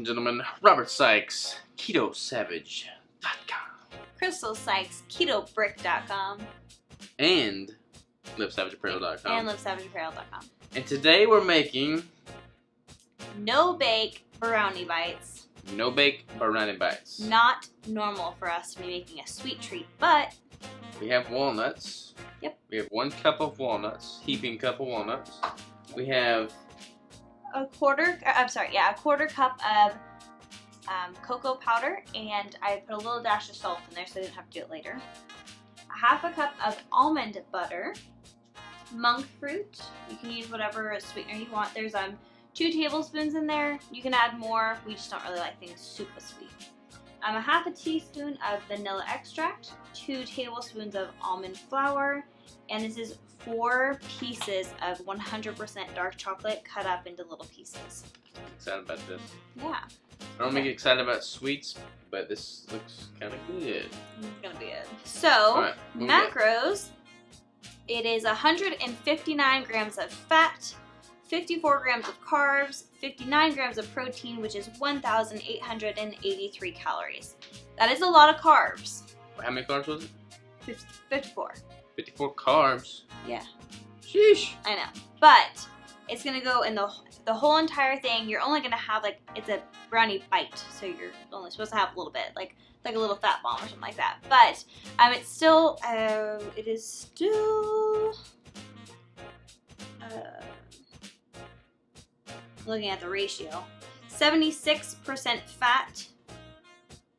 and gentlemen, Robert Sykes, KetoSavage.com. Crystal Sykes, KetoBrick.com. And LiveSavageApparel.com. And LiveSavageApparel.com. And today we're making no-bake brownie bites. no-bake brownie bites. Not normal for us to be making a sweet treat, but we have walnuts. Yep. We have 1 cup of walnuts, heaping cup of walnuts. We have a quarter cup of cocoa powder, and I put a little dash of salt in there so I didn't have to do it later. A 1/2 cup of almond butter, monk fruit. You can use whatever sweetener you want. There's 2 tablespoons in there. You can add more. We just don't really like things super sweet. A 1/2 teaspoon of vanilla extract, 2 tablespoons of almond flour, and this is 4 pieces of 100% dark chocolate cut up into little pieces. I'm excited about this. Yeah. I don't get excited about sweets, but this looks kind of good. It's gonna be good. So, right, macros, it is 159 grams of fat, 54 grams of carbs, 59 grams of protein, which is 1,883 calories. That is a lot of carbs. How many carbs was it? 54. 54 carbs. Yeah. Sheesh. I know. But it's going to go in the whole entire thing. You're only going to have, like, it's a brownie bite, so you're only supposed to have a little bit, like a little fat bomb or something like that. But it's still, it is still, looking at the ratio, 76% fat,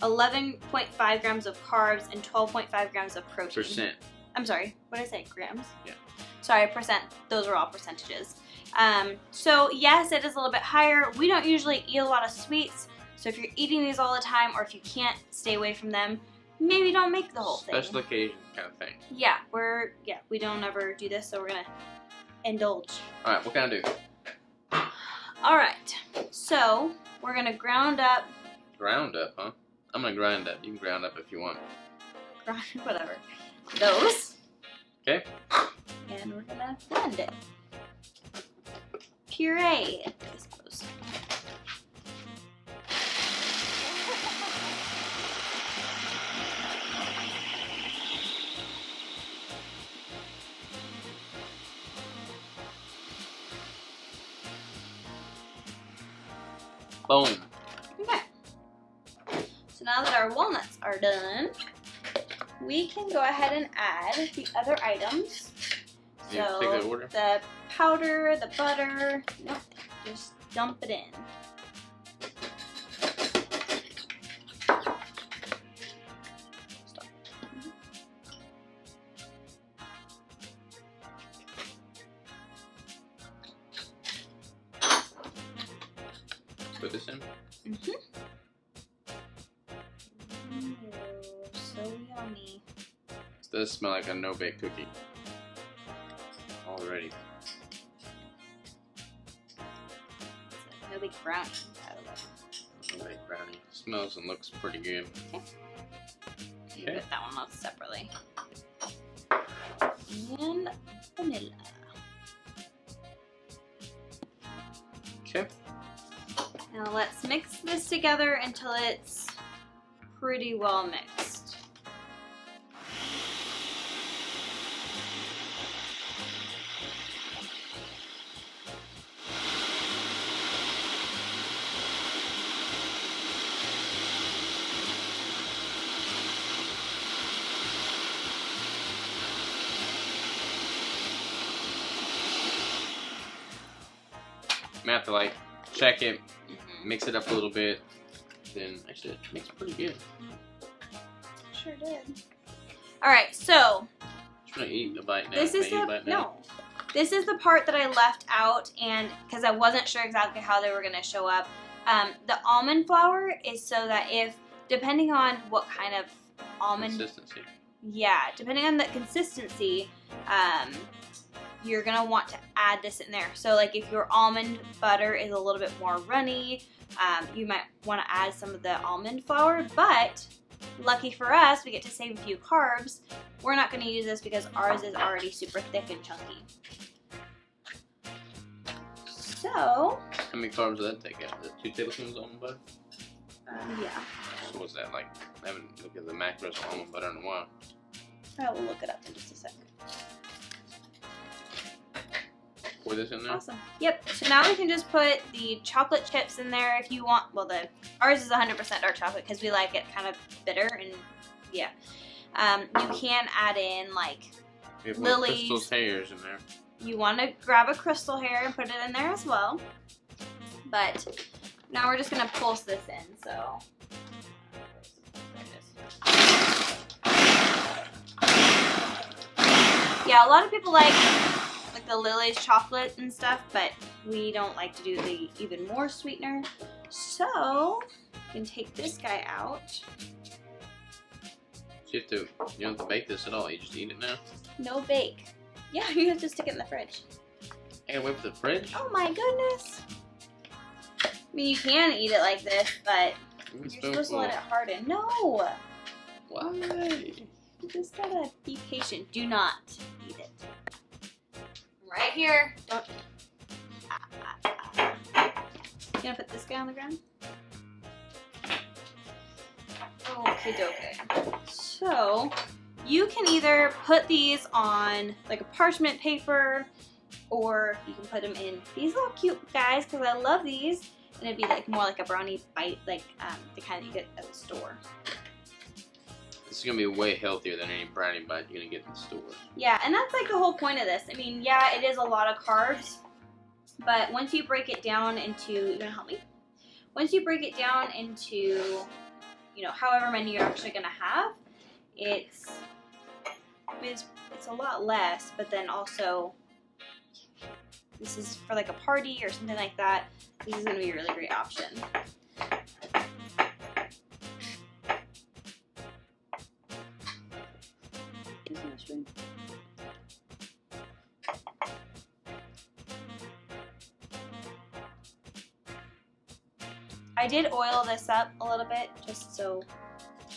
11.5 grams of carbs, and 12.5 grams of protein. Percent. I'm sorry, what did I say? Grams? Yeah. Sorry, percent. Those are all percentages. So yes, it is a little bit higher. We don't usually eat a lot of sweets, so if you're eating these all the time, or if you can't stay away from them, maybe don't make the whole thing. Special occasion kind of thing. Yeah, we don't ever do this, so we're gonna indulge. All right, what can I do? All right, so we're gonna ground up. Ground up, huh? I'm gonna grind up. You can ground up if you want. Whatever. Those. Okay. And we're gonna blend it. Puree it, I suppose. Boom. Okay. So now that our walnuts are done, we can go ahead and add the other items. You So take that order? the powder, the butter, nope, just dump it in. Put this in. Mm-hmm. Ooh, so yummy. This does smell like a no-bake cookie. Already. No big brownie, by the way. No-bake brownie. Smells and looks pretty good. Okay. You Okay. put that one out separately. And vanilla. Okay. Now let's mix this together until it's pretty well mixed. I'm gonna have to like check it, mix it up a little bit. Then actually it makes pretty good. Sure did. Alright, so Just gonna eat a bite now. this is Can I eat a bite now? This is the part that I left out, and because I wasn't sure exactly how they were going to show up. The almond flour is so that if, depending on what kind of almond, Consistency. yeah, depending on the consistency, you're going to want to add this in there. So like if your almond butter is a little bit more runny, you might want to add some of the almond flour, but lucky for us, we get to save a few carbs. We're not going to use this because ours is already super thick and chunky. So, How many carbs does that take out? Is that 2 tablespoons of almond butter? yeah. So what's that like? I haven't looked at the macros of almond butter in a while. I will look it up in just a second. Pour this in there? Awesome. Yep. So now we can just put the chocolate chips in there if you want. Well, ours is 100% dark chocolate because we like it kind of bitter and yeah. You can add in like lilies. Crystal's hairs in there. You want to grab a crystal hair and put it in there as well. But now we're just gonna pulse this in. So. Yeah, a lot of people like the Lily's chocolate and stuff, but we don't like to do the even more sweetener. So you can take this guy out. So you don't have to bake this at all. You just eat it now. No bake. Yeah, you have to stick it in the fridge. Hey, wait for the fridge. Oh my goodness. I mean, you can eat it like this, but you're supposed to let it harden. No. Why? You just gotta be patient. Do not eat it. Right here. Don't. You gonna put this guy on the ground? Okay, okay. So, you can either put these on like a parchment paper, or you can put them in these little cute guys because I love these, and it'd be like more like a brownie bite, like the kind that you get at the store. This is gonna be way healthier than any brownie bite you're gonna get in the store. Yeah, and that's like the whole point of this. I mean, yeah, it is a lot of carbs, but once you break it down into, you gonna help me? Once you break it down into, you know, however many you're actually gonna have, it's a lot less, but then also, this is for like a party or something like that, this is gonna be a really great option. I did oil this up a little bit just so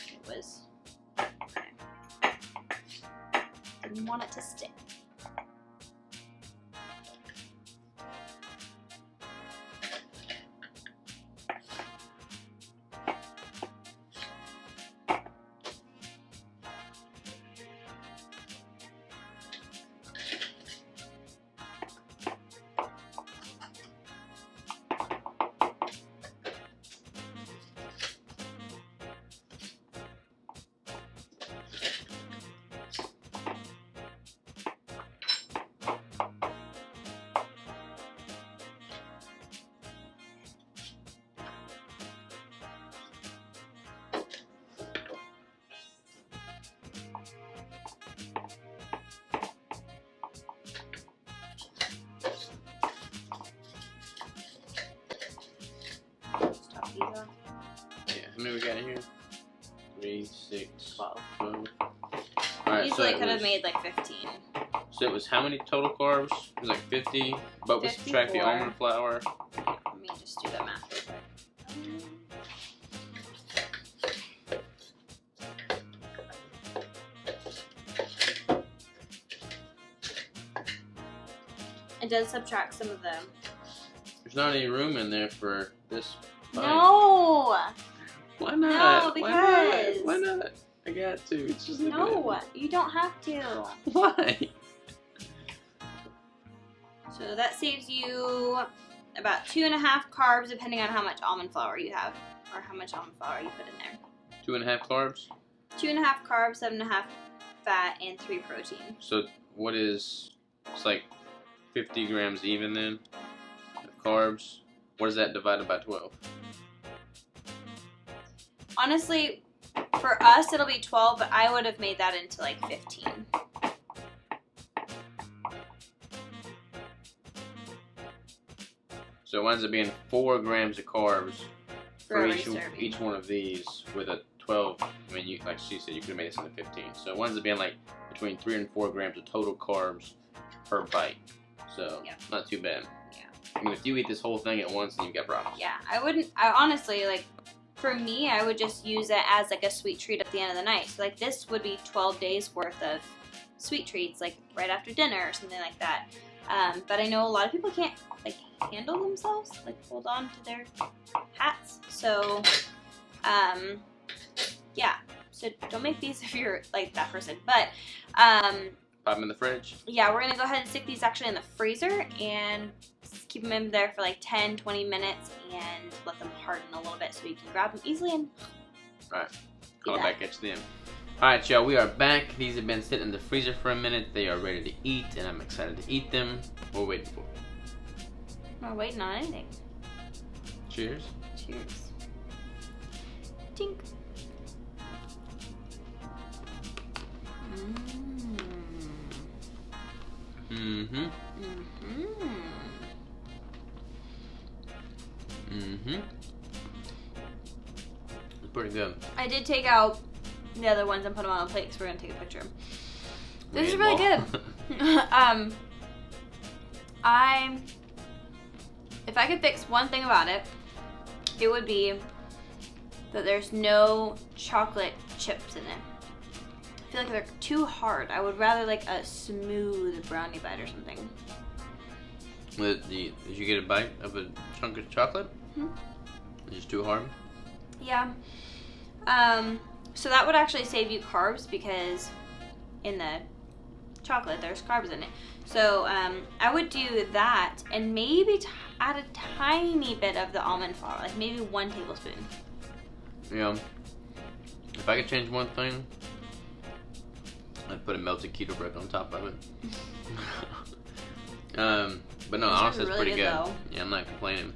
it was okay. Didn't want it to stick. Yeah, how many we got in here? 3, 6, 12. 12. Alright, Usually I could have made like 15. So it was how many total carbs? It was like 50, but we subtract the 54. almond flour. Let me just do that math real quick. It does subtract some of them. There's not any room in there for this bite. No! Why not? No, because... Why not? I got to. It's just No, you don't have to. Why? So that saves you about 2.5 carbs depending on how much almond flour you have, or how much almond flour you put in there. 2.5 carbs? 2.5 carbs, 7.5 fat, and 3 protein. So what is, it's like 50 grams even then of carbs. What is that divided by 12? Honestly, for us it'll be 12, but I would have made that into like 15. So it winds up being 4 grams of carbs for every serving. each one of these with a 12. I mean, you, like she said, you could have made this into 15. So it winds up being like between 3 and 4 grams of total carbs per bite. So yeah. Not too bad. Yeah. I mean, if you eat this whole thing at once, then you've got problems. Yeah, I honestly, like, for me, I would just use it as like a sweet treat at the end of the night. So like this would be 12 days worth of sweet treats, like right after dinner or something like that. But I know a lot of people can't like handle themselves, like hold on to their hats. So, yeah. So don't make these if you're like that person. But, Pop them in the fridge. yeah, we're gonna go ahead and stick these actually in the freezer and keep them in there for like 10-20 minutes and let them harden a little bit so you can grab them easily and Alright, call it back at you then. Alright, y'all, we are back. These have been sitting in the freezer for a minute. They are ready to eat, and I'm excited to eat them. What we're waiting for? we're waiting on anything. Cheers. Cheers. Tink. Mm-hmm. It's pretty good. I did take out the other ones and put them on a plate because we're gonna take a picture. This is really good. If I could fix one thing about it, it would be that there's no chocolate chips in it. I feel like they're too hard. I would rather like a smooth brownie bite or something. Did you get a bite of a chunk of chocolate? It's just too hard? Yeah. So that would actually save you carbs because in the chocolate there's carbs in it. So I would do that and maybe add a tiny bit of the almond flour, like maybe 1 tablespoon. Yeah. If I could change one thing, I'd put a melted keto brick on top of it. But no, honestly, it's really pretty good. though. Yeah, I'm not complaining.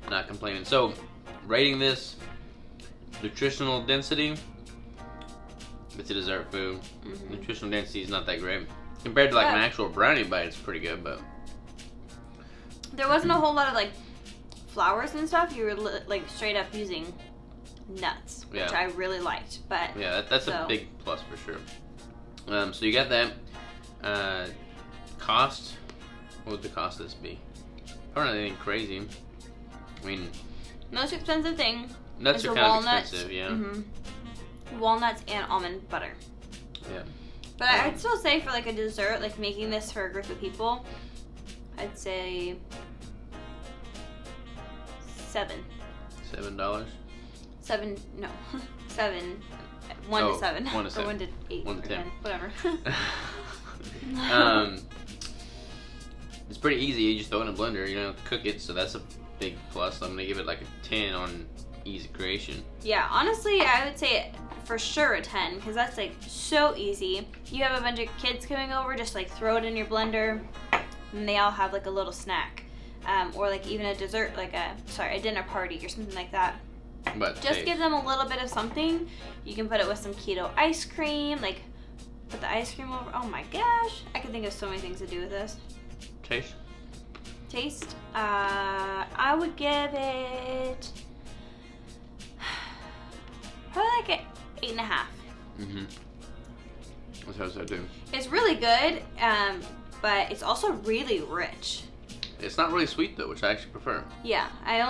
Not complaining. So, rating this nutritional density, it's a dessert food. Nutritional density is not that great. Compared to like an actual brownie bite, it's pretty good, but there wasn't a whole lot of like flours and stuff. You were like straight up using nuts, which I really liked. But yeah, that's a big plus for sure. So you got that. Cost? What would the cost of this be? Probably not anything crazy. I mean, most expensive thing. Nuts is are the kind walnuts. of expensive, yeah. Walnuts and almond butter. Yeah. But I'd still say for like a dessert, like making this for a group of people, I'd say $7. $7? 7, no. 7. 1 to 7. 1 to 7. Or 1 to 8. 1 to 10. Whatever. It's pretty easy. You just throw it in a blender. You don't have to cook it, so that's a big plus. I'm gonna give it like a 10 on easy creation. Yeah, honestly, I would say for sure a 10 because that's like so easy. You have a bunch of kids coming over, just like throw it in your blender, and they all have like a little snack, or like even a dessert, like a dinner party or something like that. But just give them a little bit of something. You can put it with some keto ice cream, like put the ice cream over. Oh my gosh, I can think of so many things to do with this. Taste. I would give it probably like an 8.5. That's how I do. It's really good, but it's also really rich. It's not really sweet though, which I actually prefer. Yeah, I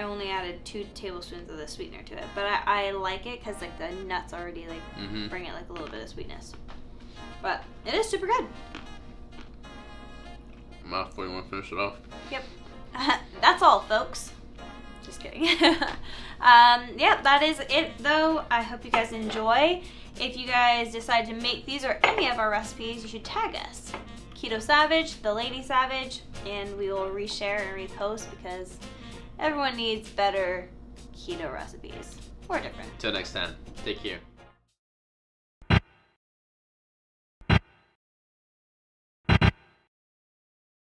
only added 2 tablespoons of the sweetener to it, but I like it because like the nuts already like bring it like a little bit of sweetness. But it is super good. Mouthful, you want to finish it off? Yep. That's all, folks. Just kidding. Yeah, that is it though. I hope you guys enjoy. If you guys decide to make these or any of our recipes, you should tag us. Keto Savage, The Lady Savage, and we will reshare and repost because everyone needs better keto recipes. Or different. Till next time, take care.